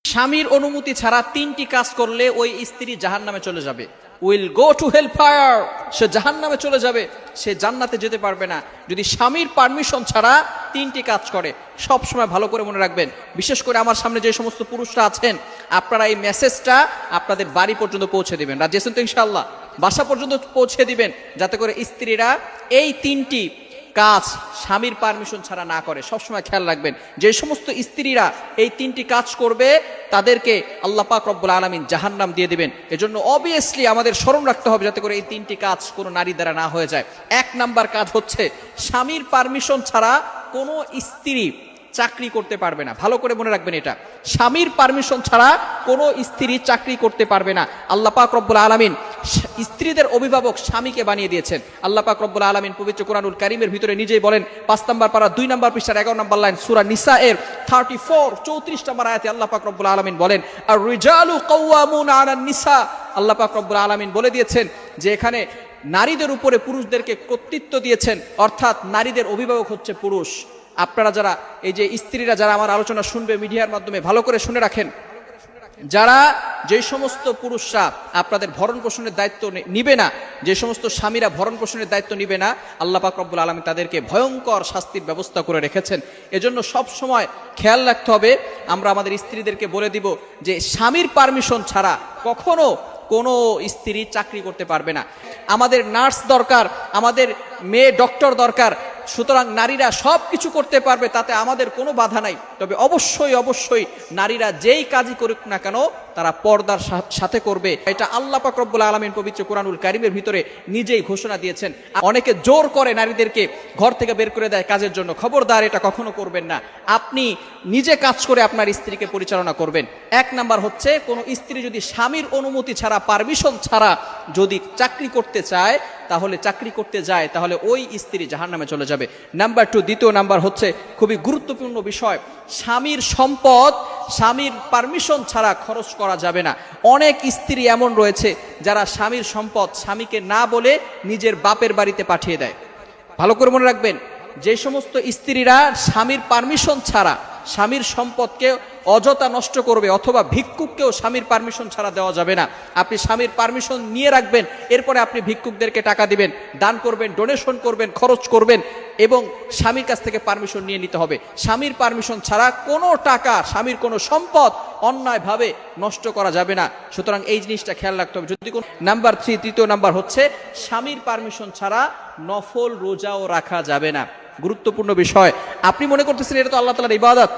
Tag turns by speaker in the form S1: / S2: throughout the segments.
S1: স্বামীর অনুমতি ছাড়া 3টি কাজ করলে ওই স্ত্রী জাহান্নামে চলে যাবে। Will go to hell fire, সে জাহান্নামে চলে যাবে, সে জান্নাতে যেতে পারবে না যদি স্বামীর পারমিশন ছাড়া 3টি কাজ করে। সব সময় ভালো করে মনে রাখবেন, বিশেষ করে আমার সামনে যে সমস্ত পুরুষরা আছেন, আপনারা এই মেসেজটা আপনাদের বাড়ি পর্যন্ত পৌঁছে দিবেন। রাজি আছেন তো ইনশাআল্লাহ? বাসা পর্যন্ত পৌঁছে দিবেন, যাতে করে স্ত্রীরা এই 3টি কাজ স্বামীর পারমিশন ছাড়া না করে। সবসময় খেয়াল রাখবেন, যে সমস্ত স্ত্রীরা এই 3টি কাজ করবে তাদেরকে আল্লাহ পাক রব্বুল আলামিন জাহান্নাম দিয়ে দিবেন। এজন্য অবভিয়াসলি আমাদের স্মরণ রাখতে হবে যাতে করে এই 3টি কাজ কোনো নারী দ্বারা না হয়ে যায়। 1 নাম্বার কাজ হচ্ছে, স্বামীর পারমিশন ছাড়া কোনো স্ত্রী চাকরি করতে পারবে না। ভালো করে মনে রাখবেন, এটা স্বামীর পারমিশন ছাড়া কোনো স্ত্রী চাকরি করতে পারবে না। আল্লাহ পাক রব্বুল আলামিন স্ত্রীদের অভিভাবক স্বামীকে বানিয়ে দিয়েছেন। আল্লাহ পাক রব্বুল আলামিন পবিত্র কোরআনুল কারীমের ভিতরে নিজেই বলেন, 5 নম্বর পারা 2 নম্বর পৃষ্ঠার 11 নম্বর লাইন, সূরা নিসা এর 34 নম্বর আয়াতে আল্লাহ পাক রব্বুল আলামিন বলেন, আর রিজালু কাওয়ামুনা আলান নিসা। আল্লাহ পাক রব্বুল আলামিন বলে দিয়েছেন যে এখানে নারীদের উপরে পুরুষদেরকে কর্তৃত্ব দিয়েছেন, অর্থাৎ নারীদের অভিভাবক হচ্ছে পুরুষ। আপনারা যারা এই যে স্ত্রীরা যারা আমার আলোচনা শুনবে মিডিয়ার মাধ্যমে, ভালো করে শুনে রাখেন, যারা যে সমস্ত পুরুষরা আপনাদের ভরণ পোষণের দায়িত্ব নিবে না, যে সমস্ত স্বামীরা ভরণ পোষণের দায়িত্ব নিবে না, আল্লাহ পাক রব্বুল আলামিন তাদেরকে ভয়ঙ্কর শাস্তির ব্যবস্থা করে রেখেছেন। এজন্য সব সময় খেয়াল রাখতে হবে, আমরা আমাদের স্ত্রীদেরকে বলে দিব যে স্বামীর পারমিশন ছাড়া কখনো কোনো স্ত্রী চাকরি করতে পারবে না। আমাদের নার্স দরকার, আমাদের মেয়ে ডক্টর দরকার, সুতরাং নারীরা সব কিছু করতে পারবে, তাতে আমাদের কোনো বাধা নাই। তবে অবশ্যই নারীরা যেই কাজই করুক না কেন তারা পর্দার সাথে করবে। এটা আল্লাহ পাক রব্বুল আলামিন পবিত্র কোরআনুল কারীমের ভিতরে নিজেই ঘোষণা দিয়েছেন। অনেকে জোর করে নারীদেরকে ঘর থেকে বের করে দেয় কাজের জন্য, খবরদার এটা কখনো করবেন না। আপনি নিজে কাজ করে আপনার স্ত্রীকে পরিচালনা করবেন। 1 নাম্বার হচ্ছে, কোনো স্ত্রী যদি স্বামীর অনুমতি ছাড়া, পারমিশন ছাড়া যদি চাকরি করতে চায়, তাহলে চাকরি করতে যায়, তাহলে ওই স্ত্রী জাহান্নামে চলে যাবে। নাম্বার 2, দ্বিতীয় নাম্বার হচ্ছে খুবই গুরুত্বপূর্ণ বিষয়, স্বামীর সম্পদ স্বামীর পারমিশন ছাড়া খরচ করা যাবে না। অনেক স্ত্রী এমন রয়েছে যারা স্বামীর সম্পদ স্বামীকে না বলে নিজের বাপের বাড়িতে পাঠিয়ে দেয়। ভালো করে মনে রাখবেন, যে সমস্ত স্ত্রীরা স্বামীর পারমিশন ছাড়া স্বামীর সম্পদকে অযথা নষ্ট করবে, অথবা ভিক্ষুককেও স্বামীর পারমিশন ছাড়া দেওয়া যাবে না। আপনি স্বামীর পারমিশন নিয়ে রাখবেন, এরপরে আপনি ভিক্ষুকদেরকে টাকা দিবেন, দান করবেন, ডোনেশন করবেন, খরচ করবেন, এবং স্বামীর কাছ থেকে পারমিশন নিয়ে নিতে হবে। স্বামীর পারমিশন ছাড়া কোনো টাকা, স্বামীর কোনো সম্পদ অন্যায়ভাবে নষ্ট করা যাবে না। সুতরাং এই জিনিসটা খেয়াল রাখতে হবে। যদি কোন নাম্বার 3, তৃতীয় নাম্বার হচ্ছে, স্বামীর পারমিশন ছাড়া নফল রোজাও রাখা যাবে না। গুরুত্বপূর্ণ বিষয়। আপনি মনে করতেছেন এটা তো আল্লাহ তাআলার ইবাদত,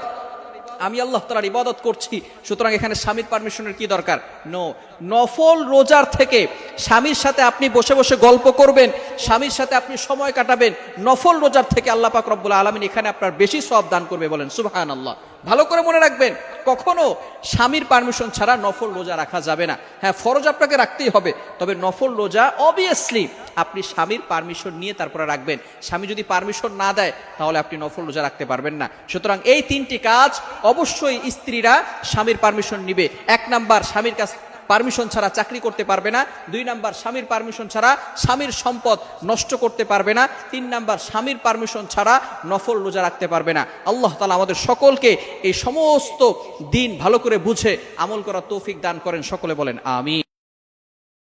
S1: আমি আল্লাহ তাআলার ইবাদত করছি, সুতরাং এখানে স্বামীর পারমিশনের কি দরকার? নো। নফল রোজার থেকে স্বামীর সাথে আপনি বসে বসে গল্প করবেন, স্বামীর সাথে আপনি সময় কাটাবেন, নফল রোজার থেকে আল্লাহ পাক রব্বুল আলামিন এখানে আপনার বেশি সওয়াব দান করবে। বলেন সুবহানাল্লাহ। ভালো করে মনে রাখবেন, কখনো স্বামীর পারমিশন ছাড়া নফল রোজা রাখা যাবে না। হ্যাঁ, ফরজ আপনাকে রাখতেই হবে, তবে নফল রোজা অবভিয়াসলি আপনি স্বামীর পারমিশন নিয়ে তারপরে রাখবেন। স্বামী যদি পারমিশন না দেয় তাহলে আপনি নফল রোজা রাখতে পারবেন না। সুতরাং এই 3টি কাজ অবশ্যই স্ত্রীরা স্বামীর পারমিশন নিবে। 1 নাম্বার, স্বামীর কাছে পারমিশন ছাড়া চাকরি করতে পারবে না। 2 নাম্বার, স্বামীর পারমিশন ছাড়া স্বামীর সম্পদ নষ্ট করতে পারবে না। 3 নাম্বার, স্বামীর পারমিশন ছাড়া নফল রোজা রাখতে পারবে না। আল্লাহ তাআলা আমাদের সকলকে এই সমস্ত দিন ভালো করে বুঝে আমল করার তৌফিক দান করেন। সকলে বলেন আমিন।